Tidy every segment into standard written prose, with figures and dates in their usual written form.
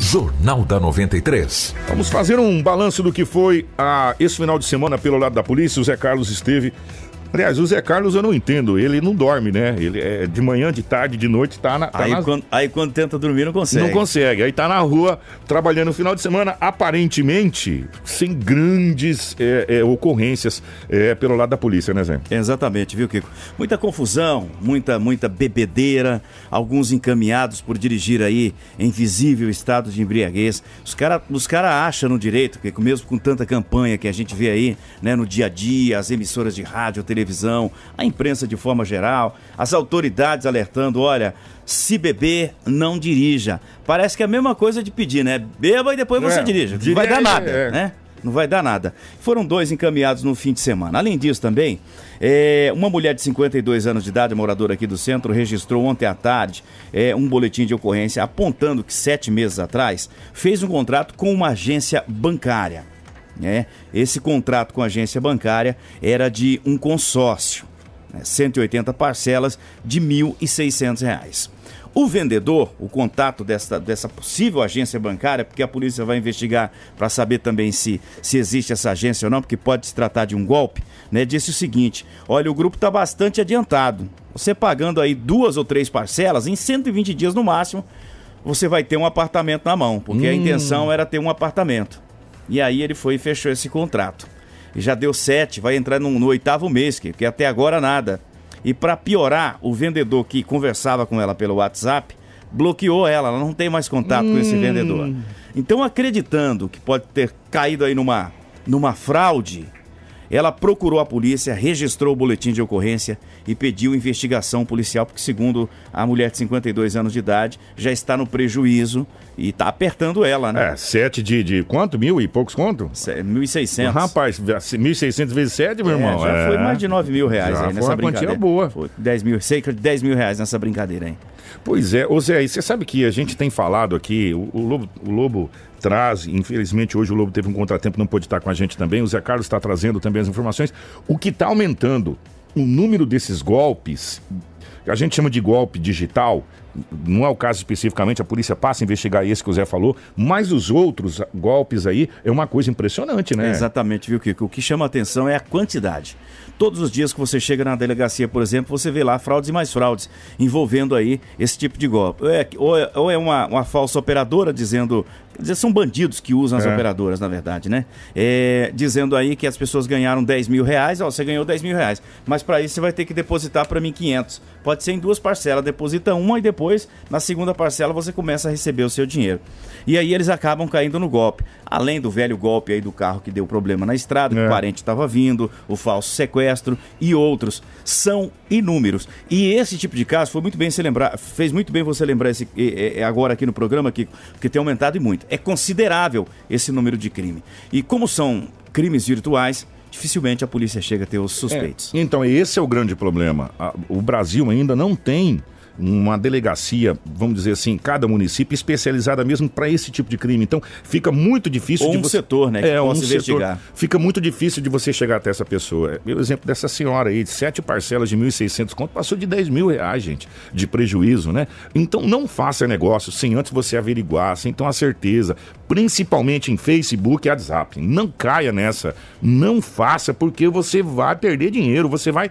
Jornal da 93. Vamos fazer um balanço do que foi esse final de semana pelo lado da polícia. O Zé Carlos esteve... Aliás, o Zé Carlos eu não entendo, ele não dorme, né? Ele é de manhã, de tarde, de noite, Aí quando tenta dormir não consegue. Não consegue, aí tá na rua trabalhando no final de semana, aparentemente sem grandes ocorrências pelo lado da polícia, né, Zé? Exatamente, viu, Kiko? Muita confusão, muita bebedeira, alguns encaminhados por dirigir aí em visível estado de embriaguez. Os cara acham no direito, Kiko, mesmo com tanta campanha que a gente vê aí, né, no dia a dia, as emissoras de rádio, televisão, a imprensa de forma geral, as autoridades alertando, olha, se beber, não dirija. Parece que é a mesma coisa de pedir, né? Beba e depois você dirija. Não vai dar nada, né? Não vai dar nada. Foram 2 encaminhados no fim de semana. Além disso também, uma mulher de 52 anos de idade, moradora aqui do centro, registrou ontem à tarde um boletim de ocorrência apontando que 7 meses atrás fez um contrato com uma agência bancária. Esse contrato com a agência bancária era de um consórcio, 180 parcelas de R$ 1.600. O vendedor, o contato dessa possível agência bancária, porque a polícia vai investigar para saber também se existe essa agência ou não, porque pode se tratar de um golpe, né, disse o seguinte: olha, o grupo está bastante adiantado, você pagando aí 2 ou 3 parcelas, em 120 dias no máximo, você vai ter um apartamento na mão, porque a intenção era ter um apartamento. E aí ele foi e fechou esse contrato. E já deu 7, vai entrar no 8º mês, que até agora nada. E para piorar, o vendedor que conversava com ela pelo WhatsApp bloqueou ela não tem mais contato com esse vendedor. Então, acreditando que pode ter caído aí numa fraude, ela procurou a polícia, registrou o boletim de ocorrência e pediu investigação policial, porque segundo a mulher de 52 anos de idade, já está no prejuízo e está apertando ela, né? 7 de quanto? 1.000 e poucos quanto? 1.600. Rapaz, 1.600 vezes 7, meu irmão. Já foi mais de R$ 9.000 aí nessa brincadeira. Quantia boa. Foi cerca de R$ 10.000 nessa brincadeira aí. Pois é, ô Zé, e você sabe que a gente tem falado aqui, o Lobo traz, infelizmente hoje o Lobo teve um contratempo, não pôde estar com a gente também, o Zé Carlos está trazendo também as informações, o que está aumentando o número desses golpes, a gente chama de golpe digital, não é o caso especificamente, a polícia passa a investigar esse que o Zé falou, mas os outros golpes aí é uma coisa impressionante, né? Exatamente, viu, Kiko? O que chama a atenção é a quantidade. Todos os dias que você chega na delegacia, por exemplo, você vê lá fraudes e mais fraudes, envolvendo aí esse tipo de golpe. Ou é uma falsa operadora dizendo... São bandidos que usam as operadoras, na verdade, né? Dizendo aí que as pessoas ganharam R$10.000, você ganhou R$10.000, mas para isso você vai ter que depositar para mim 500. Pode ser em 2 parcelas, deposita uma e depois, na segunda parcela, você começa a receber o seu dinheiro. E aí eles acabam caindo no golpe. Além do velho golpe aí do carro que deu problema na estrada, que o parente estava vindo, o falso sequestro e outros. São inúmeros. E esse tipo de caso fez muito bem você lembrar agora aqui no programa, que tem aumentado e muito. É considerável esse número de crime. E como são crimes virtuais, dificilmente a polícia chega a ter os suspeitos. Então, esse é o grande problema. O Brasil ainda não tem uma delegacia, vamos dizer assim, em cada município especializada mesmo para esse tipo de crime. Então, fica muito difícil de você... setor, né, que possa investigar. Fica muito difícil de você chegar até essa pessoa. O exemplo dessa senhora aí, de 7 parcelas de R$1.600, passou de R$10.000, gente, de prejuízo, né? Então, não faça negócio sem antes você averiguar, sem ter uma certeza, principalmente em Facebook e WhatsApp. Não caia nessa, não faça, porque você vai perder dinheiro, você vai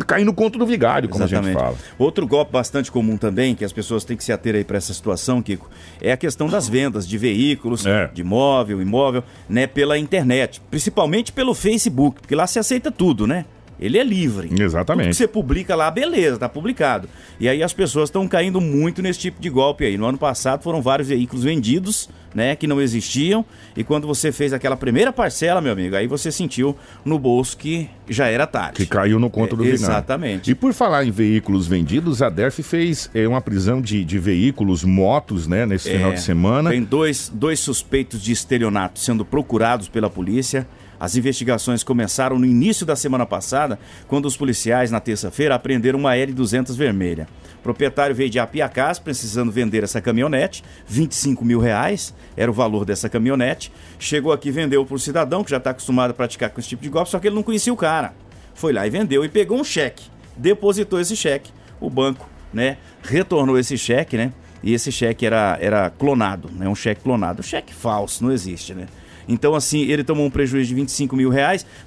cair no conto do vigário, como a gente fala. Outro golpe bastante comum também, que as pessoas têm que se ater aí para essa situação, Kiko, é a questão das vendas de veículos, de imóvel, né, pela internet, principalmente pelo Facebook, porque lá se aceita tudo, né? Ele é livre. Exatamente. Tudo que você publica lá, beleza, tá publicado. E aí as pessoas estão caindo muito nesse tipo de golpe aí. No ano passado foram vários veículos vendidos, né, que não existiam. E quando você fez aquela primeira parcela, meu amigo, aí você sentiu no bolso que já era tarde. Que caiu no conto do vigário. Exatamente. E por falar em veículos vendidos, a DERF fez uma prisão de veículos, motos, né, nesse final de semana. Tem dois suspeitos de estelionato sendo procurados pela polícia. As investigações começaram no início da semana passada, quando os policiais, na terça-feira, apreenderam uma L200 vermelha. O proprietário veio de Apiacás, precisando vender essa caminhonete, R$25.000 era o valor dessa caminhonete. Chegou aqui, vendeu para o cidadão, que já está acostumado a praticar com esse tipo de golpe, só que ele não conhecia o cara. Foi lá e vendeu e pegou um cheque, depositou esse cheque. O banco, né, retornou esse cheque, né? e esse cheque era clonado, né? Um cheque clonado. Cheque falso, não existe, né? Então, assim, ele tomou um prejuízo de R$25 mil,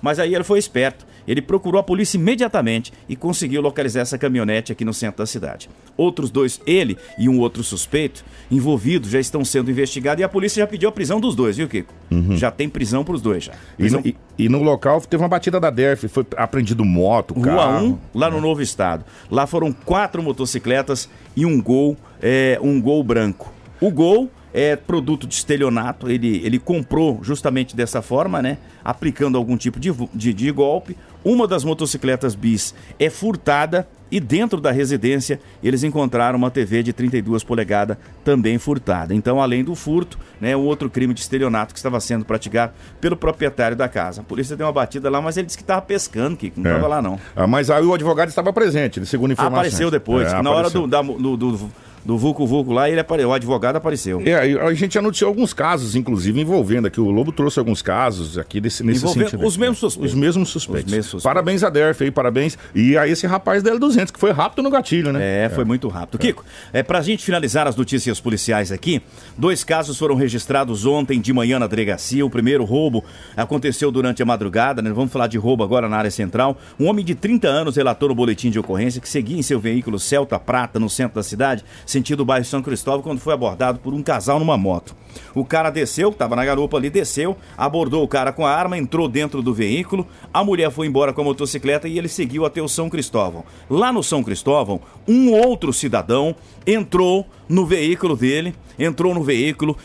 mas aí ele foi esperto. Ele procurou a polícia imediatamente e conseguiu localizar essa caminhonete aqui no centro da cidade. Outros dois, ele e um outro suspeito, envolvidos, já estão sendo investigados e a polícia já pediu a prisão dos dois, viu, Kiko? Já tem prisão para os dois já. E no local teve uma batida da DERF, foi apreendido moto, carro. Rua 1, lá no Novo Estado. Lá foram 4 motocicletas e um Gol branco. O Gol é produto de estelionato, ele comprou justamente dessa forma, né? Aplicando algum tipo de golpe. Uma das motocicletas bis é furtada e dentro da residência eles encontraram uma TV de 32 polegadas também furtada. Então, além do furto, né, um outro crime de estelionato que estava sendo praticado pelo proprietário da casa. A polícia deu uma batida lá, mas ele disse que estava pescando, que não estava lá não. Mas aí o advogado estava presente, segundo informações. Apareceu depois, na hora do Vucu lá, o advogado apareceu. A gente anunciou alguns casos, inclusive, envolvendo aqui. O Lobo trouxe alguns casos aqui nesse sentido. Os mesmos suspeitos. Os mesmos suspeitos. Parabéns a DERF aí, parabéns. E a esse rapaz da L200, que foi rápido no gatilho, né? Foi muito rápido. Kiko, pra gente finalizar as notícias policiais aqui, 2 casos foram registrados ontem de manhã na delegacia. O primeiro roubo aconteceu durante a madrugada, né? Vamos falar de roubo agora na área central. Um homem de 30 anos relatou no boletim de ocorrência que seguia em seu veículo Celta Prata no centro da cidade, sentido bairro São Cristóvão, quando foi abordado por um casal numa moto. O cara desceu, estava na garupa ali, desceu, abordou o cara com a arma, entrou dentro do veículo, a mulher foi embora com a motocicleta e ele seguiu até o São Cristóvão. Lá no São Cristóvão, um outro cidadão entrou no veículo dele,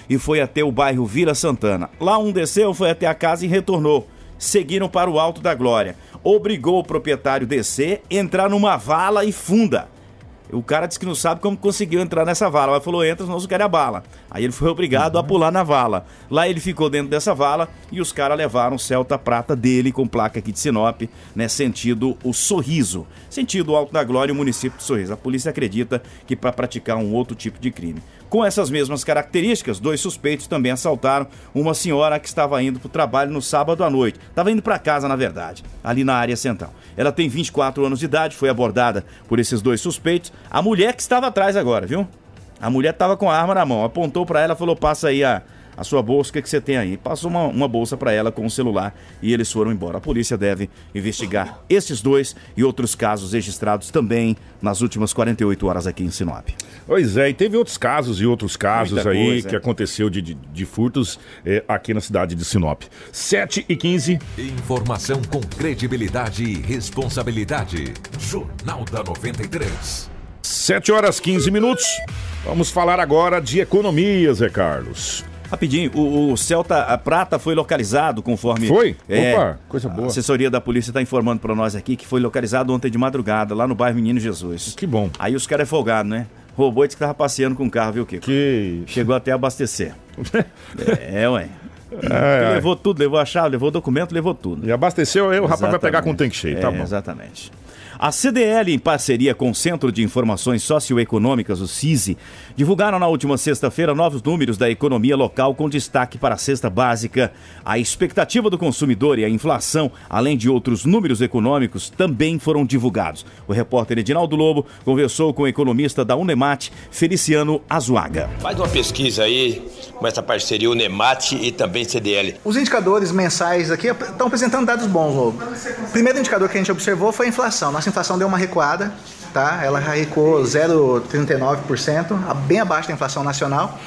e foi até o bairro Vila Santana. Lá um desceu, foi até a casa e retornou. Seguiram para o Alto da Glória. Obrigou o proprietário a descer, entrar numa vala e funda. O cara disse que não sabe como conseguiu entrar nessa vala, mas falou, entra, senão você quer a bala. Aí ele foi obrigado a pular na vala. Lá ele ficou dentro dessa vala e os caras levaram o Celta Prata dele, com placa aqui de Sinop, né, sentido o Sorriso. Sentido Alto da Glória, o município de Sorriso. A polícia acredita que para praticar um outro tipo de crime. Com essas mesmas características, 2 suspeitos também assaltaram uma senhora que estava indo para o trabalho no sábado à noite. Estava indo para casa, na verdade, ali na área central. Ela tem 24 anos de idade, foi abordada por esses 2 suspeitos. A mulher que estava atrás agora, viu? A mulher estava com a arma na mão, apontou para ela, falou, passa aí a sua bolsa, o que você tem aí? Passou uma bolsa para ela com o celular e eles foram embora. A polícia deve investigar esses 2 e outros casos registrados também nas últimas 48 horas aqui em Sinop. Pois é, e teve outros casos que aconteceu de furtos aqui na cidade de Sinop. 7h15. Informação com credibilidade e responsabilidade. Jornal da 93. 7h15. Vamos falar agora de economia, Zé Carlos. Rapidinho, o Celta Prata foi localizado conforme... Foi? Opa, coisa boa. A assessoria da polícia está informando para nós aqui que foi localizado ontem de madrugada, lá no bairro Menino Jesus. Que bom. Aí os caras é folgado, né? Roubou e disse que tava passeando com o carro, viu, Kiko? Chegou até a abastecer. Ué. Levou tudo, levou a chave, levou o documento, levou tudo. E abasteceu, aí o rapaz vai pegar com o tanque cheio, tá bom. Exatamente. A CDL, em parceria com o Centro de Informações Socioeconômicas, o CISI, divulgaram na última sexta-feira novos números da economia local com destaque para a cesta básica. A expectativa do consumidor e a inflação, além de outros números econômicos, também foram divulgados. O repórter Edinaldo Lobo conversou com o economista da Unemat, Feliciano Azuaga. Faz uma pesquisa aí com essa parceria Unemat e também CDL. Os indicadores mensais aqui estão apresentando dados bons, Lobo. O primeiro indicador que a gente observou foi a inflação. Nossa inflação deu uma recuada, tá? Ela recuou 0,39%, bem abaixo da inflação nacional.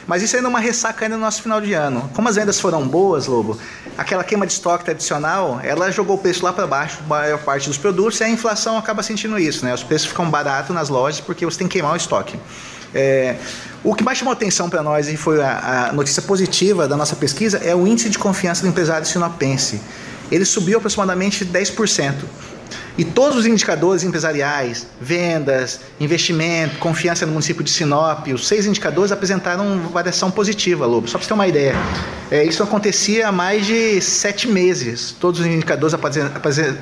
Mas isso ainda é uma ressaca ainda no nosso final de ano. Como as vendas foram boas, Lobo, aquela queima de estoque tradicional, ela jogou o preço lá para baixo, a maior parte dos produtos, e a inflação acaba sentindo isso, né? Os preços ficam baratos nas lojas porque você tem que queimar o estoque. O que mais chamou atenção para nós e foi a notícia positiva da nossa pesquisa é o índice de confiança do empresário sinopense. Ele subiu aproximadamente 10%. E todos os indicadores empresariais, vendas, investimento, confiança no município de Sinop, os 6 indicadores apresentaram variação positiva, Lobo. Só para você ter uma ideia, isso acontecia há mais de 7 meses, todos os indicadores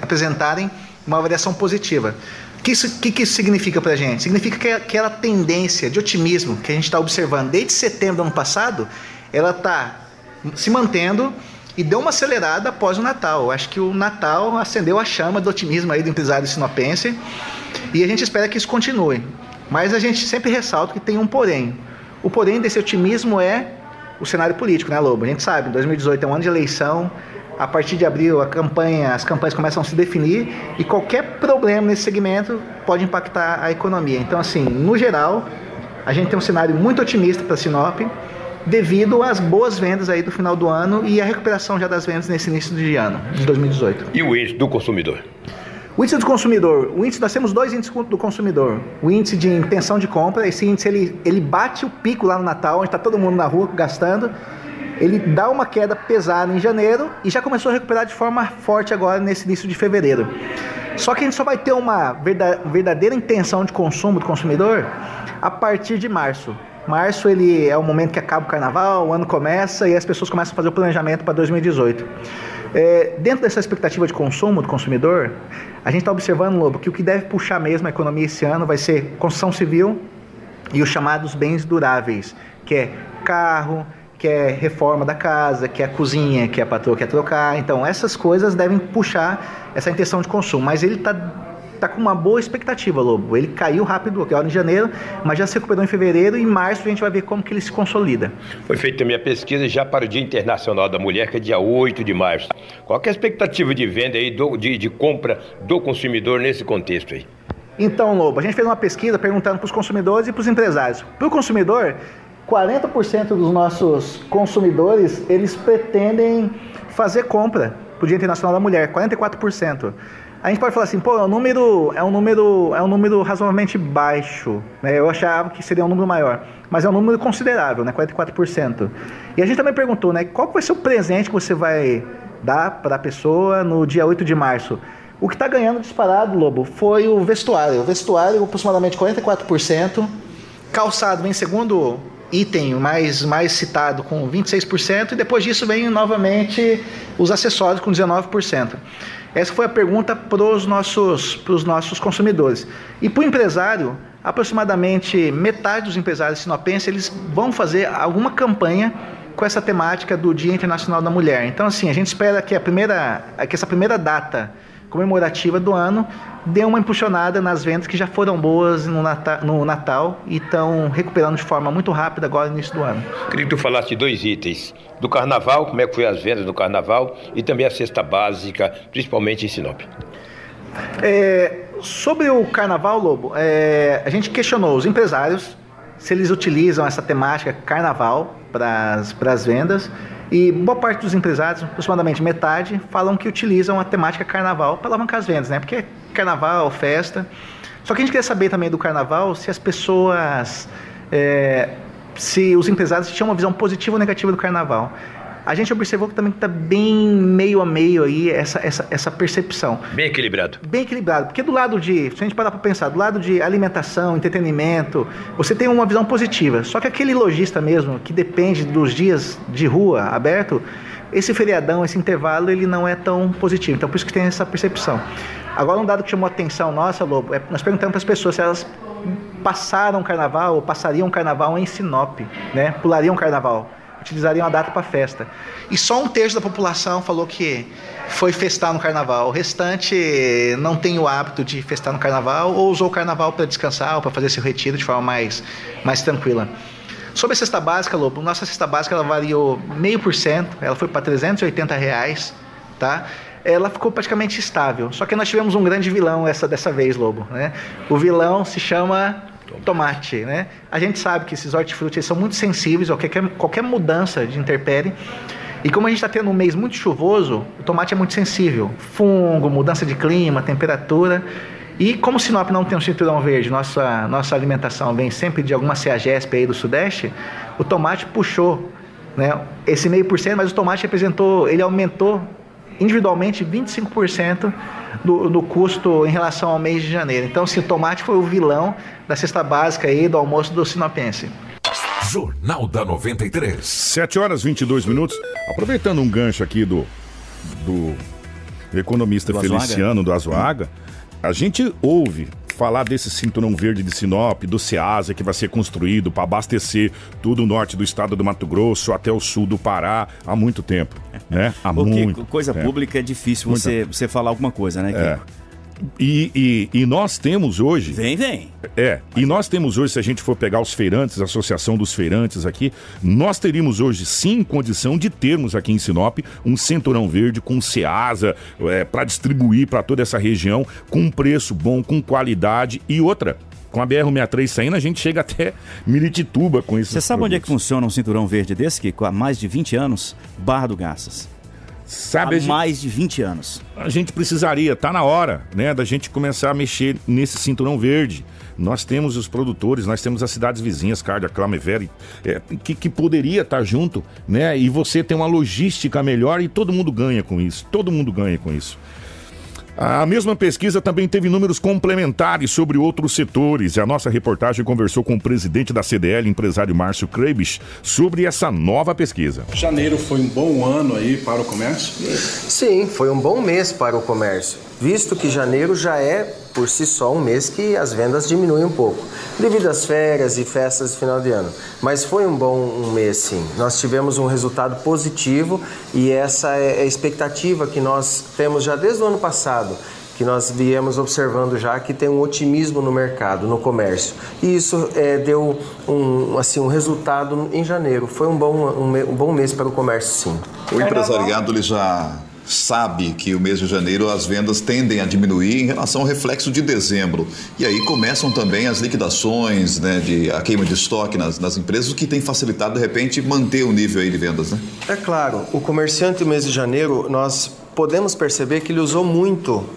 apresentarem uma variação positiva. O que isso significa para a gente? Significa que aquela tendência de otimismo que a gente está observando desde setembro do ano passado, ela está se mantendo e deu uma acelerada após o Natal. Eu acho que o Natal acendeu a chama do otimismo aí do empresário sinopense e a gente espera que isso continue. Mas a gente sempre ressalta que tem um porém. O porém desse otimismo é o cenário político, né, Lobo? A gente sabe, 2018 é um ano de eleição, a partir de abril as campanhas começam a se definir e qualquer problema nesse segmento pode impactar a economia. Então, assim, no geral, a gente tem um cenário muito otimista para Sinop, devido às boas vendas aí do final do ano e a recuperação já das vendas nesse início de ano, de 2018. E o índice do consumidor? O índice do consumidor, nós temos 2 índices do consumidor. O índice de intenção de compra, esse índice ele bate o pico lá no Natal, onde está todo mundo na rua gastando. Ele dá uma queda pesada em janeiro e já começou a recuperar de forma forte agora nesse início de fevereiro. Só que a gente só vai ter uma verdadeira intenção de consumo do consumidor a partir de março. Março ele é o momento que acaba o carnaval, o ano começa e as pessoas começam a fazer o planejamento para 2018. Dentro dessa expectativa de consumo do consumidor, a gente está observando, Lobo, que o que deve puxar mesmo a economia esse ano vai ser construção civil e os chamados bens duráveis, que é carro, que é reforma da casa, que é a cozinha, que a patroa quer trocar. Então essas coisas devem puxar essa intenção de consumo, mas ele está com uma boa expectativa, Lobo. Ele caiu rápido agora em janeiro, mas já se recuperou em fevereiro e em março a gente vai ver como que ele se consolida. Foi feita também a pesquisa já para o Dia Internacional da Mulher, que é dia 8 de março. Qual que é a expectativa de venda aí, de compra do consumidor nesse contexto aí? Então, Lobo, a gente fez uma pesquisa perguntando para os consumidores e para os empresários. Para o consumidor, 40% dos nossos consumidores, eles pretendem fazer compra para o Dia Internacional da Mulher, 44%. A gente pode falar assim, pô, é um número razoavelmente baixo, né? Eu achava que seria um número maior, mas é um número considerável, né? 44%. E a gente também perguntou, né? Qual vai ser o presente que você vai dar para a pessoa no dia 8 de março? O que está ganhando disparado, Lobo, foi o vestuário. O vestuário, aproximadamente 44%. Calçado vem em segundo item mais citado, com 26%. E depois disso vem novamente os acessórios, com 19%. Essa foi a pergunta para os nossos consumidores. E para o empresário, aproximadamente metade dos empresários sinopenses, eles vão fazer alguma campanha com essa temática do Dia Internacional da Mulher. Então, assim, a gente espera que essa primeira data comemorativa do ano dê uma impulsionada nas vendas que já foram boas no Natal e estão recuperando de forma muito rápida agora no início do ano. Queria que tu falasse de 2 itens. Do Carnaval, como é que foi as vendas do Carnaval e também a cesta básica, principalmente em Sinop. Sobre o Carnaval, Lobo, a gente questionou os empresários se eles utilizam essa temática Carnaval para as vendas. E boa parte dos empresários, aproximadamente metade, falam que utilizam a temática Carnaval para alavancar as vendas, né? Porque é Carnaval, festa. Só que a gente queria saber também do Carnaval se as pessoas, se os empresários tinham uma visão positiva ou negativa do Carnaval. A gente observou que também está bem meio a meio aí essa percepção. Bem equilibrado. Bem equilibrado, porque do lado se a gente parar para pensar, do lado de alimentação, entretenimento, você tem uma visão positiva. Só que aquele lojista mesmo, que depende dos dias de rua aberto, esse feriadão, esse intervalo, ele não é tão positivo. Então, por isso que tem essa percepção. Agora, um dado que chamou a atenção nossa, Lobo, nós perguntamos para as pessoas se elas passaram o Carnaval ou passariam o Carnaval em Sinop, né? Pulariam o Carnaval. Utilizariam a data para festa. E só 1/3 da população falou que foi festar no Carnaval. O restante não tem o hábito de festar no Carnaval ou usou o Carnaval para descansar ou para fazer seu retiro de forma mais tranquila. Sobre a cesta básica, Lobo, nossa cesta básica ela variou 0,5%, ela foi para R$380, tá? Ela ficou praticamente estável. Só que nós tivemos um grande vilão dessa vez, Lobo, né? O vilão se chama tomate, né? A gente sabe que esses hortifrutis são muito sensíveis a qualquer mudança de intempérie. E como a gente está tendo um mês muito chuvoso, o tomate é muito sensível. Fungo, mudança de clima, temperatura. E como Sinop não tem um cinturão verde, nossa alimentação vem sempre de alguma CEAGESP aí do Sudeste, o tomate puxou, né, esse 0,5%, mas o tomate ele aumentou individualmente 25% do custo em relação ao mês de janeiro. Então, assim, o tomate foi o vilão da cesta básica aí do almoço do sinopense. Jornal da 93. 7h22. Aproveitando um gancho aqui do economista Feliciano do Azuaga, a gente ouve falar desse cinturão verde de Sinop, do SEASA, que vai ser construído para abastecer todo o norte do estado do Mato Grosso até o sul do Pará há muito tempo, né? Coisa pública é difícil você falar alguma coisa, né? E nós temos hoje... Vem. E nós temos hoje, se a gente for pegar os feirantes, a Associação dos Feirantes aqui, nós teríamos hoje sim condição de termos aqui em Sinop um cinturão verde com Ceasa para distribuir para toda essa região com um preço bom, com qualidade e outra. Com a BR-163 saindo, a gente chega até Miritituba com isso. Você sabe onde é que funciona um cinturão verde desse, Kiko? Há mais de 20 anos? Barra do Garças. Sabe, mais de 20 anos. A gente precisaria, tá na hora, né, da gente começar a mexer nesse cinturão verde. Nós temos os produtores, nós temos as cidades vizinhas, Cardia, Clamevere, que poderia estar junto, né, e você tem uma logística melhor e todo mundo ganha com isso, A mesma pesquisa também teve números complementares sobre outros setores. E a nossa reportagem conversou com o presidente da CDL, empresário Márcio Kreibich, sobre essa nova pesquisa. Janeiro foi um bom ano aí para o comércio? Sim, foi um bom mês para o comércio, visto que janeiro já é, por si só, um mês que as vendas diminuem um pouco, devido às férias e festas de final de ano. Mas foi um bom mês, sim. Nós tivemos um resultado positivo e essa é a expectativa que nós temos já desde o ano passado, que nós viemos observando já que tem um otimismo no mercado, no comércio. E isso deu um resultado em janeiro. Foi um bom mês para o comércio, sim. O empresariado ele já sabe que o mês de janeiro as vendas tendem a diminuir em relação ao reflexo de dezembro. E aí começam também as liquidações, né, a queima de estoque nas empresas, o que tem facilitado, de repente, manter o nível aí de vendas, né? É claro, o comerciante no mês de janeiro, nós podemos perceber que ele usou muito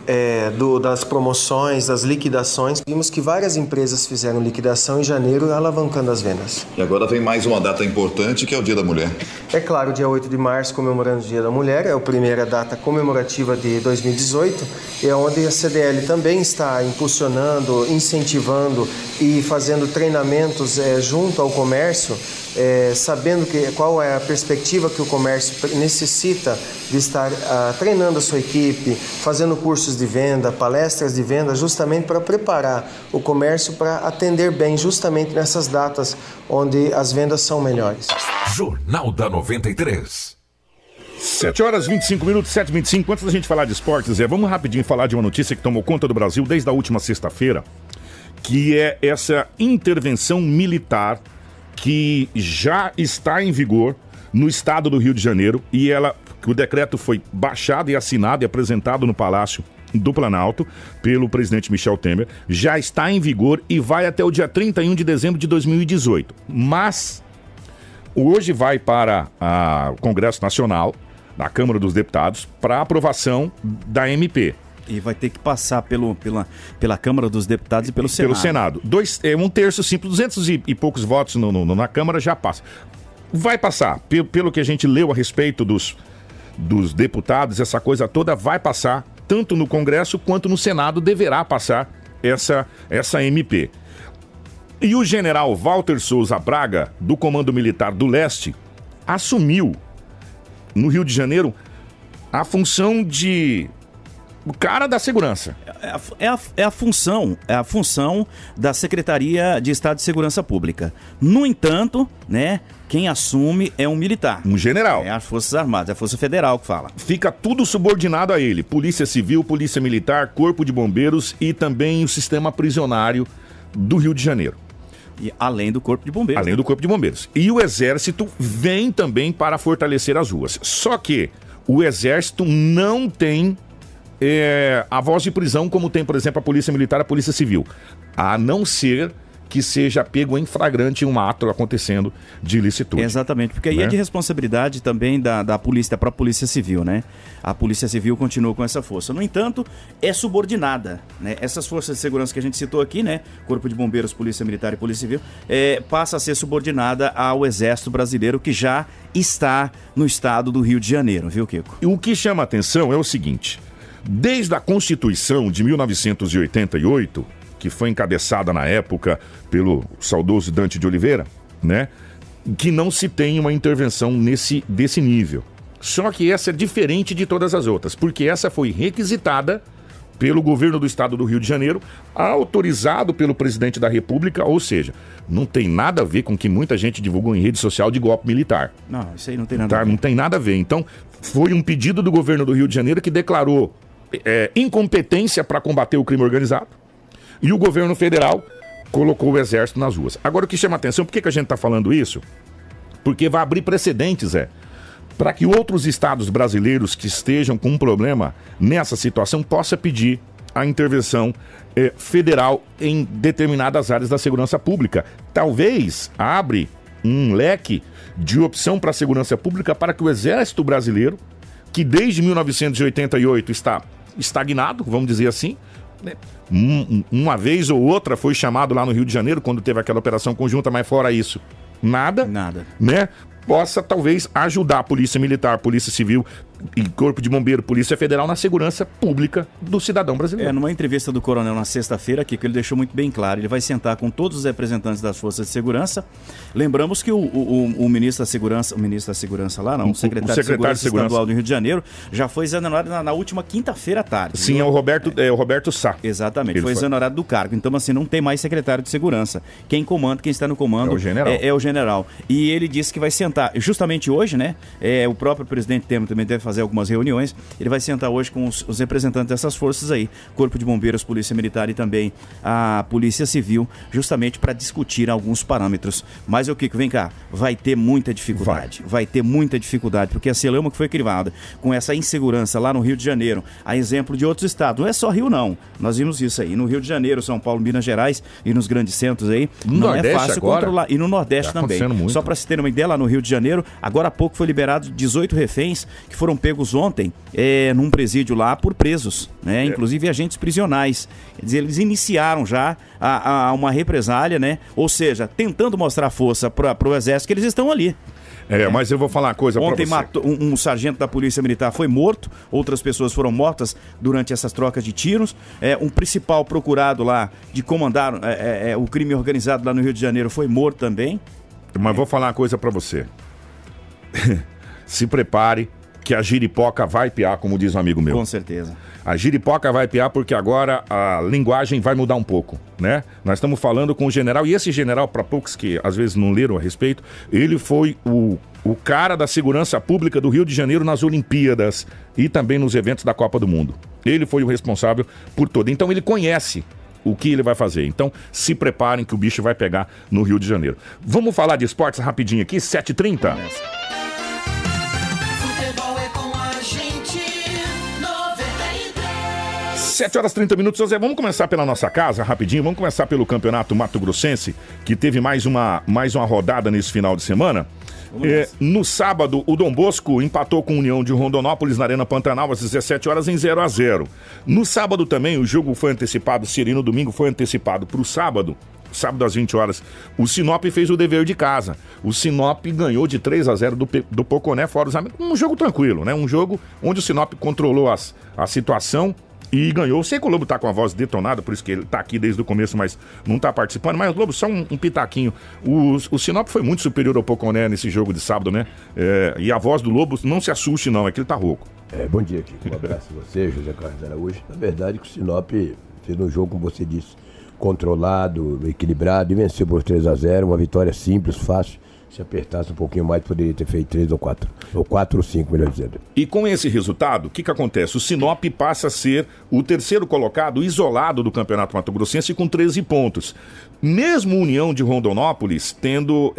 das promoções, das liquidações. Vimos que várias empresas fizeram liquidação em janeiro, alavancando as vendas. E agora vem mais uma data importante, que é o Dia da Mulher. É claro, dia 8 de março, comemorando o Dia da Mulher, é a primeira data comemorativa de 2018, e é onde a CDL também está impulsionando, incentivando e fazendo treinamentos junto ao comércio, sabendo qual é a perspectiva que o comércio necessita de estar treinando a sua equipe, fazendo cursos de venda, palestras de venda, justamente para preparar o comércio para atender bem justamente nessas datas onde as vendas são melhores. Jornal da 93. 7h25, 7h25. Antes da gente falar de esportes, vamos rapidinho falar de uma notícia que tomou conta do Brasil desde a última sexta-feira, que é essa intervenção militar que já está em vigor no estado do Rio de Janeiro, e o decreto foi baixado e assinado e apresentado no Palácio do Planalto pelo presidente Michel Temer, já está em vigor e vai até o dia 31 de dezembro de 2018. Mas hoje vai para o Congresso Nacional, na Câmara dos Deputados, para aprovação da MP. E vai ter que passar pela Câmara dos Deputados e pelo Senado. Pelo Senado. Um terço simples, 200 e poucos votos na Câmara já passa. Vai passar. Pelo que a gente leu a respeito dos deputados, essa coisa toda vai passar, tanto no Congresso quanto no Senado deverá passar essa MP. E o general Walter Souza Braga, do Comando Militar do Leste, assumiu no Rio de Janeiro a função de o cara da segurança. É a função da Secretaria de Estado de Segurança Pública. No entanto, né, quem assume é um militar. Um general. É as Forças Armadas, é a Força Federal que fala. Fica tudo subordinado a ele. Polícia Civil, Polícia Militar, Corpo de Bombeiros e também o sistema prisionário do Rio de Janeiro. E além do Corpo de Bombeiros. Além do Corpo de Bombeiros. E o Exército vem também para fortalecer as ruas. Só que o Exército não tem a voz de prisão como tem, por exemplo, a Polícia Militar, a Polícia Civil. A não ser que seja pego em flagrante um ato acontecendo de ilicitude. Exatamente, porque aí é de responsabilidade também da polícia, da própria Polícia Civil, né? A Polícia Civil continua com essa força. No entanto, é subordinada, né? Essas forças de segurança que a gente citou aqui, né? Corpo de Bombeiros, Polícia Militar e Polícia Civil, passa a ser subordinada ao Exército Brasileiro, que já está no estado do Rio de Janeiro, viu, Kiko? E o que chama a atenção é o seguinte: desde a Constituição de 1988, que foi encabeçada na época pelo saudoso Dante de Oliveira, né, que não se tem uma intervenção desse nível. Só que essa é diferente de todas as outras, porque essa foi requisitada pelo governo do estado do Rio de Janeiro, autorizado pelo presidente da República, ou seja, não tem nada a ver com o que muita gente divulgou em rede social de golpe militar. Não, isso aí não tem nada a ver. Não tem nada a ver. Então, foi um pedido do governo do Rio de Janeiro que declarou incompetência para combater o crime organizado e o governo federal colocou o exército nas ruas. Agora, o que chama atenção, por que a gente está falando isso? Porque vai abrir precedentes, para que outros estados brasileiros que estejam com um problema nessa situação possam pedir a intervenção federal em determinadas áreas da segurança pública. Talvez abre um leque de opção para a segurança pública para que o Exército Brasileiro, que desde 1988 está estagnado, vamos dizer assim, né? Uma vez ou outra foi chamado lá no Rio de Janeiro, quando teve aquela operação conjunta, mas fora isso, nada. Né? Possa talvez ajudar a Polícia Militar, Polícia Civil e Corpo de Bombeiro, Polícia Federal na segurança pública do cidadão brasileiro. Numa entrevista do coronel na sexta-feira aqui, que ele deixou muito bem claro, ele vai sentar com todos os representantes das forças de segurança. Lembramos que o ministro da Segurança, o secretário de Segurança Estadual do Rio de Janeiro, já foi exonerado na última quinta-feira à tarde. Sim, viu? É o Roberto Sá. Exatamente, foi exonerado do cargo. Então, assim, não tem mais secretário de segurança. Quem está no comando é o general. E ele disse que vai sentar, justamente hoje, né? O próprio presidente Temer também deve fazer algumas reuniões. Ele vai sentar hoje com os representantes dessas forças aí, Corpo de Bombeiros, Polícia Militar e também a Polícia Civil, justamente para discutir alguns parâmetros. Mas o Kiko, vem cá, vai ter muita dificuldade. Vai ter muita dificuldade, porque a celeuma que foi criada com essa insegurança lá no Rio de Janeiro, a exemplo de outros estados, não é só Rio não, nós vimos isso aí, no Rio de Janeiro, São Paulo, Minas Gerais e nos grandes centros aí, não é fácil controlar, e no Nordeste também. Só para se ter uma ideia, lá no Rio de Janeiro, agora há pouco foi liberado 18 reféns que foram pegos ontem num presídio lá por presos, né? Inclusive agentes prisionais. Quer dizer, eles iniciaram já uma represália, né? Ou seja, tentando mostrar força para o exército que eles estão ali. Mas eu vou falar uma coisa para você. Ontem um sargento da Polícia Militar foi morto, outras pessoas foram mortas durante essas trocas de tiros. Um principal procurado lá de comandar o crime organizado lá no Rio de Janeiro foi morto também. Mas vou falar uma coisa para você. Se prepare que a giripoca vai piar, como diz um amigo meu. Com certeza. A giripoca vai piar porque agora a linguagem vai mudar um pouco, né? Nós estamos falando com o general, e esse general, para poucos que às vezes não leram a respeito, ele foi o cara da segurança pública do Rio de Janeiro nas Olimpíadas e também nos eventos da Copa do Mundo. Ele foi o responsável por todo. Então ele conhece o que ele vai fazer. Então se preparem que o bicho vai pegar no Rio de Janeiro. Vamos falar de esportes rapidinho aqui, 7h30. 7h30, José. Vamos começar pela nossa casa, rapidinho. Vamos começar pelo Campeonato Mato Grossense, que teve mais uma rodada nesse final de semana. No sábado, o Dom Bosco empatou com a União de Rondonópolis na Arena Pantanal às 17 horas em 0-0. No sábado também, o jogo foi antecipado, no domingo foi antecipado para o sábado às 20 horas. O Sinop fez o dever de casa. O Sinop ganhou de 3-0 do Poconé fora os amigos. Um jogo tranquilo, né? Um jogo onde o Sinop controlou a situação e ganhou. Sei que o Lobo tá com a voz detonada, por isso que ele tá aqui desde o começo, mas não tá participando. Mas, Lobo, só um pitaquinho. O Sinop foi muito superior ao Poconé nesse jogo de sábado, né? E a voz do Lobo, não se assuste não, é que ele tá rouco. Bom dia, Kiko. Um abraço a você, José Carlos Araújo. Na verdade, o Sinop fez um jogo, como você disse, controlado, equilibrado e venceu por 3-0. Uma vitória simples, fácil. Se apertasse um pouquinho mais, poderia ter feito 3 ou 4. Ou 4 ou 5, melhor dizendo. E com esse resultado, o que acontece? O Sinop passa a ser o terceiro colocado isolado do Campeonato Mato Grossense com 13 pontos. Mesmo a União de Rondonópolis, tendo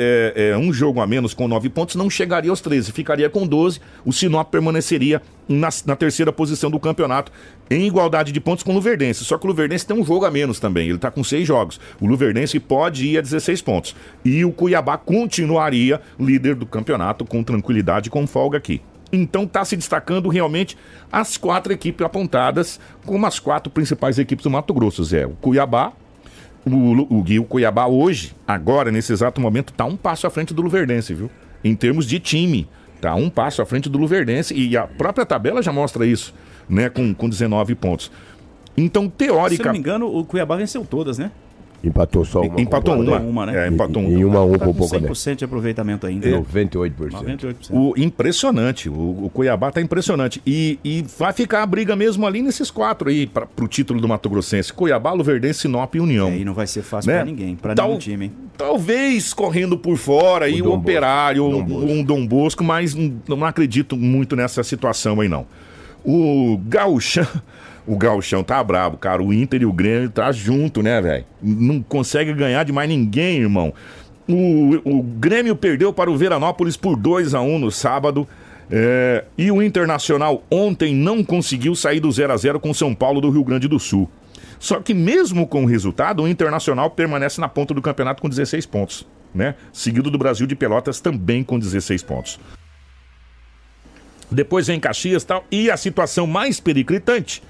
um jogo a menos com 9 pontos, não chegaria aos 13, ficaria com 12. O Sinop permaneceria na terceira posição do campeonato, em igualdade de pontos com o Luverdense. Só que o Luverdense tem um jogo a menos também, ele está com 6 jogos. O Luverdense pode ir a 16 pontos. E o Cuiabá continuaria líder do campeonato com tranquilidade, com folga aqui. Então está se destacando realmente as 4 equipes apontadas como as 4 principais equipes do Mato Grosso. O Cuiabá, o Cuiabá hoje, agora, nesse exato momento, está um passo à frente do Luverdense, viu? Em termos de time, está um passo à frente do Luverdense e a própria tabela já mostra isso, né? Com 19 pontos. Então, teórica... Se não me engano, o Cuiabá venceu todas, né? Empatou só uma. Empatou uma, né? Empatou uma. E 1-1 tá por pouco, 100% de aproveitamento ainda. 98%. Impressionante. O Cuiabá tá impressionante. E vai ficar a briga mesmo ali nesses 4 aí, pro título do Mato Grossense. Cuiabá, Luverdense, Sinop e União. E não vai ser fácil, né? Pra ninguém, pra nenhum time, hein? Talvez correndo por fora aí o Operário, um Dom Bosco, mas não acredito muito nessa situação aí não. O Gauchão tá brabo, cara. O Inter e o Grêmio tá junto, né, velho? Não consegue ganhar de mais ninguém, irmão. O Grêmio perdeu para o Veranópolis por 2-1 no sábado. E o Internacional ontem não conseguiu sair do 0-0 com o São Paulo do Rio Grande do Sul. Só que mesmo com o resultado, o Internacional permanece na ponta do campeonato com 16 pontos, né? Seguido do Brasil de Pelotas também com 16 pontos. Depois vem Caxias e tal. E a situação mais periclitante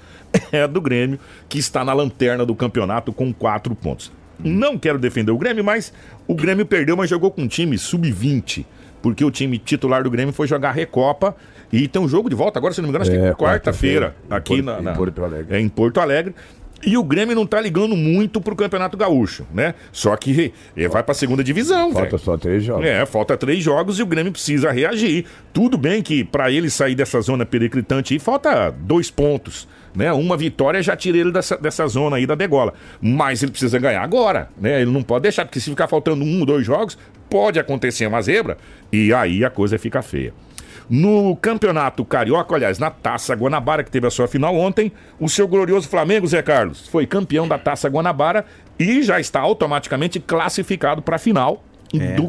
é a do Grêmio, que está na lanterna do campeonato com 4 pontos. Não quero defender o Grêmio, mas o Grêmio perdeu, mas jogou com um time sub-20. Porque o time titular do Grêmio foi jogar Recopa. E tem um jogo de volta agora, se não me engano, acho que é quarta-feira. Aqui em Porto Alegre. Em Porto Alegre. E o Grêmio não tá ligando muito pro Campeonato Gaúcho, né? Só que vai pra segunda divisão, Falta só 3 jogos. Falta 3 jogos e o Grêmio precisa reagir. Tudo bem que pra ele sair dessa zona periclitante aí, falta 2 pontos, né? Uma vitória já tira ele dessa zona aí da degola. Mas ele precisa ganhar agora, né? Ele não pode deixar, porque se ficar faltando 1 ou 2 jogos, pode acontecer uma zebra e aí a coisa fica feia. No Campeonato Carioca, aliás, na Taça Guanabara, que teve a sua final ontem, o seu glorioso Flamengo, Zé Carlos, foi campeão da Taça Guanabara e já está automaticamente classificado para a final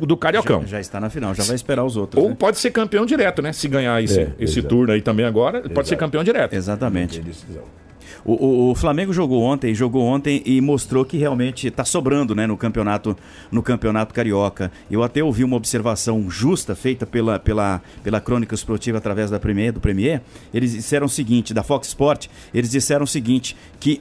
do Cariocão. Já está na final, já vai esperar os outros. Ou pode ser campeão direto, né? Se ganhar esse turno aí também agora, pode ser campeão direto. Exatamente. O Flamengo jogou ontem e mostrou que realmente está sobrando, né, no campeonato carioca. Eu até ouvi uma observação justa feita pela crônica esportiva através do Premier. Eles disseram o seguinte, da Fox Sport, eles disseram o seguinte, que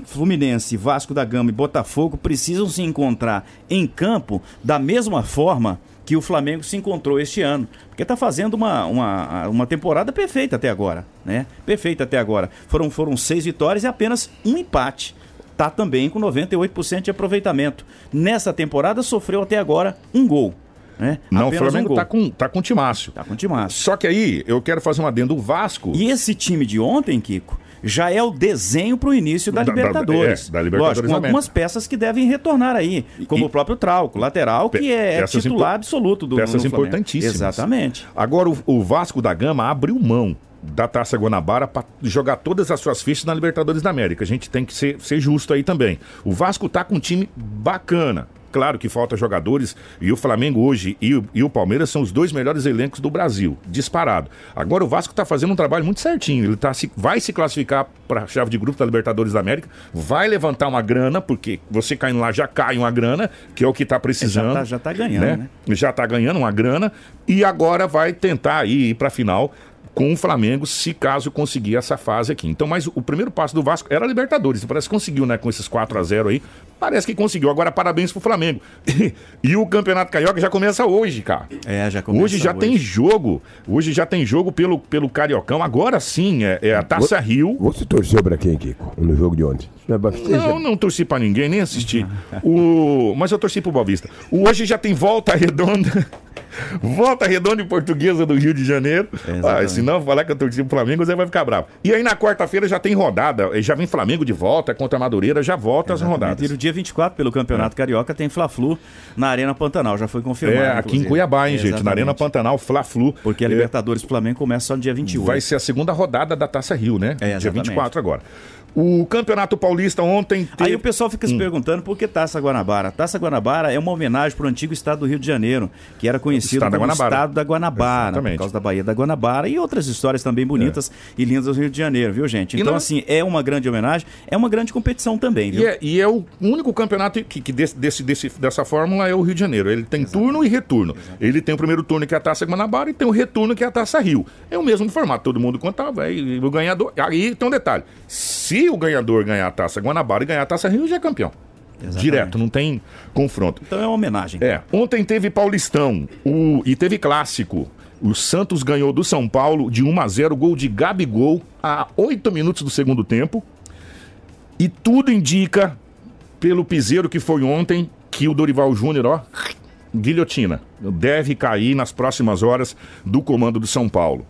Fluminense, Vasco da Gama e Botafogo precisam se encontrar em campo da mesma forma que o Flamengo se encontrou este ano, porque está fazendo uma temporada perfeita até agora, né? Perfeita até agora. Foram 6 vitórias e apenas 1 empate. Está também com 98% de aproveitamento. Nessa temporada sofreu até agora 1 gol. Né? Não, apenas o Flamengo tá com timaço. Tá com timaço. Só que aí, eu quero fazer um adendo, o Vasco... E esse time de ontem, Kiko, já é o desenho para o início da Libertadores. Da Libertadores. Lógico, com algumas peças que devem retornar aí, como o próprio Trauco, lateral, que é titular absoluto do peças importantíssimas. Exatamente. Agora, o Vasco da Gama abriu mão da Taça Guanabara para jogar todas as suas fichas na Libertadores da América. A gente tem que ser justo aí também. O Vasco tá com um time bacana. Claro que falta jogadores e o Flamengo hoje e o Palmeiras são os 2 melhores elencos do Brasil, disparado. Agora o Vasco está fazendo um trabalho muito certinho, ele vai se classificar para a chave de grupo da Libertadores da América, vai levantar uma grana, porque você caindo lá já cai uma grana, que é o que está precisando. Já tá ganhando, né? Já está ganhando uma grana e agora vai tentar ir para a final com o Flamengo, se caso conseguir essa fase aqui. Então, mas o primeiro passo do Vasco era a Libertadores. Parece que conseguiu, né? Com esses 4-0 aí. Parece que conseguiu. Agora, parabéns pro Flamengo. E o Campeonato Carioca já começa hoje, cara. Já começa hoje. Tem jogo. Hoje já tem jogo pelo Cariocão. Agora sim, é a Taça Rio. Você torceu pra quem, Kiko? No jogo de ontem? Não torci pra ninguém, nem assisti. Mas eu torci pro Boa Vista. Hoje já tem Volta Redonda. Volta Redonda e Portuguesa do Rio de Janeiro. Se não falar que eu torci pro Flamengo, você vai ficar bravo. E aí na quarta-feira já tem rodada, já vem Flamengo de volta contra a Madureira, já volta as rodadas. E no dia 24, pelo Campeonato Carioca, tem Fla-Flu na Arena Pantanal, já foi confirmado. Aqui em Cuiabá, hein, gente, na Arena Pantanal, Fla-Flu. Porque a Libertadores do Flamengo começa só no dia 28. Vai ser a segunda rodada da Taça Rio, né? Dia 24 agora. O Campeonato Paulista ontem... Aí o pessoal fica se perguntando por que Taça Guanabara. Taça Guanabara é uma homenagem para o antigo estado do Rio de Janeiro, que era conhecido como Estado da Guanabara, por causa da Baía da Guanabara e outras histórias também bonitas e lindas do Rio de Janeiro, viu, gente? Então, assim, é uma grande homenagem, é uma grande competição também, viu? E é o único campeonato que dessa fórmula é o Rio de Janeiro. Ele tem turno e retorno. Ele tem o primeiro turno, que é a Taça Guanabara, e tem o retorno, que é a Taça Rio. É o mesmo formato, todo mundo contava, e o ganhador... Aí tem um detalhe. Se o ganhador ganhar a Taça Guanabara e ganhar a Taça Rio, já é campeão. Exatamente. Direto, não tem confronto. Então é uma homenagem. Ontem teve Paulistão e teve clássico. O Santos ganhou do São Paulo de 1-0, gol de Gabigol a 8 minutos do segundo tempo. E tudo indica, pelo piseiro que foi ontem, que o Dorival Júnior, guilhotina, deve cair nas próximas horas do comando do São Paulo.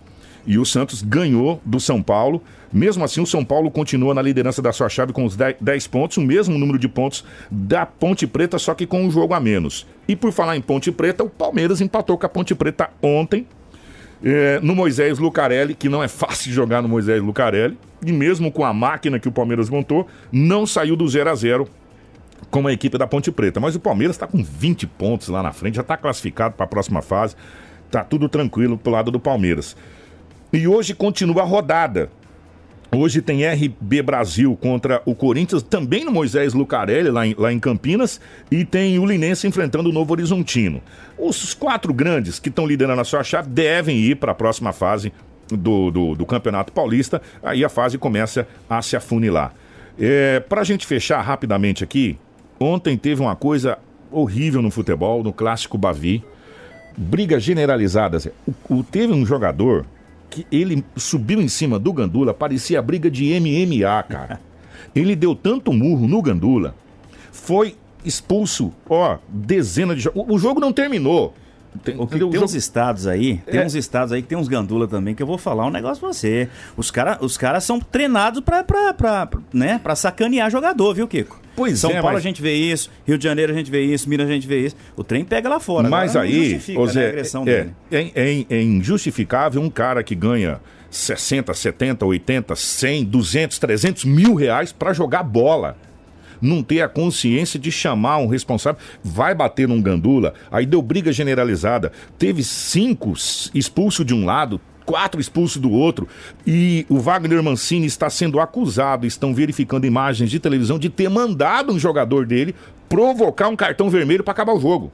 E o Santos ganhou do São Paulo. Mesmo assim, o São Paulo continua na liderança da sua chave com os 10 pontos, o mesmo número de pontos da Ponte Preta, só que com um jogo a menos. E por falar em Ponte Preta, o Palmeiras empatou com a Ponte Preta ontem. no Moisés Lucarelli, que não é fácil jogar no Moisés Lucarelli, e mesmo com a máquina que o Palmeiras montou, não saiu do 0-0 com a equipe da Ponte Preta. Mas o Palmeiras está com 20 pontos lá na frente, já está classificado para a próxima fase, tá tudo tranquilo pro lado do Palmeiras. E hoje continua a rodada. Hoje tem RB Brasil contra o Corinthians, também no Moisés Lucarelli, lá em Campinas, e tem o Linense enfrentando o Novo Horizontino. Os 4 grandes que estão liderando a sua chave devem ir para a próxima fase do Campeonato Paulista, aí a fase começa a se afunilar. Para a gente fechar rapidamente aqui, ontem teve uma coisa horrível no futebol, no Clássico Bavi, briga generalizada. Teve um jogador que ele subiu em cima do Gandula, parecia briga de MMA, cara. Ele deu tanto murro no Gandula, foi expulso, dezenas de jogos. O jogo não terminou. Tem uns estados aí, que tem uns gandula também, que eu vou falar um negócio pra você. Os caras são treinados pra sacanear jogador, viu, Kiko? São Paulo a gente vê isso, Rio de Janeiro a gente vê isso, Minas a gente vê isso. O trem pega lá fora. Mas aí, a agressão dele. É injustificável um cara que ganha 60, 70, 80, 100, 200, 300 mil reais pra jogar bola. Não ter a consciência de chamar um responsável, vai bater num Gandula, aí deu briga generalizada, teve 5 expulsos de um lado, 4 expulsos do outro, e o Wagner Mancini está sendo acusado, estão verificando imagens de televisão, de ter mandado um jogador dele provocar um cartão vermelho para acabar o jogo.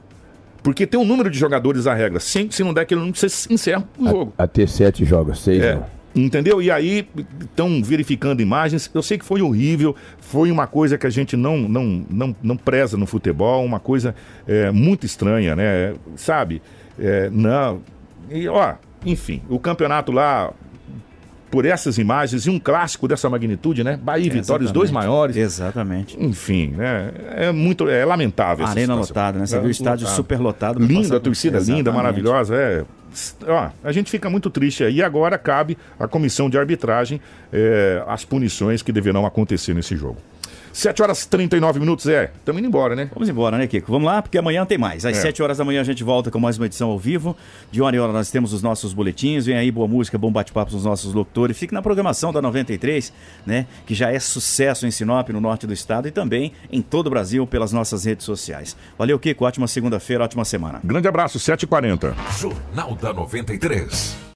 Porque tem um número de jogadores a regra, se não der aquele número, você encerra o jogo. Até 7 jogos, 6 não. Entendeu? E aí estão verificando imagens. Eu sei que foi horrível, foi uma coisa que a gente não preza no futebol, uma coisa muito estranha, né? Sabe? Não. E, enfim, o campeonato lá, por essas imagens, e um clássico dessa magnitude, né? Bahia e Vitória, os 2 maiores. Exatamente. Enfim, né? É lamentável. A arena lotada, né? Você viu o estádio super lotado. Lindo, a torcida linda, maravilhosa, a gente fica muito triste aí. Agora cabe à comissão de arbitragem as punições que deverão acontecer nesse jogo. 7h39, estamos indo embora, né? Vamos embora, né, Kiko? Vamos lá, porque amanhã tem mais. Às 7 horas da manhã a gente volta com mais uma edição ao vivo. De hora em hora nós temos os nossos boletins. Vem aí boa música, bom bate-papo dos nossos locutores. Fique na programação da 93, né? Que já é sucesso em Sinop, no norte do estado, e também em todo o Brasil pelas nossas redes sociais. Valeu, Kiko. Ótima segunda-feira, ótima semana. Grande abraço, 7h40. Jornal da 93.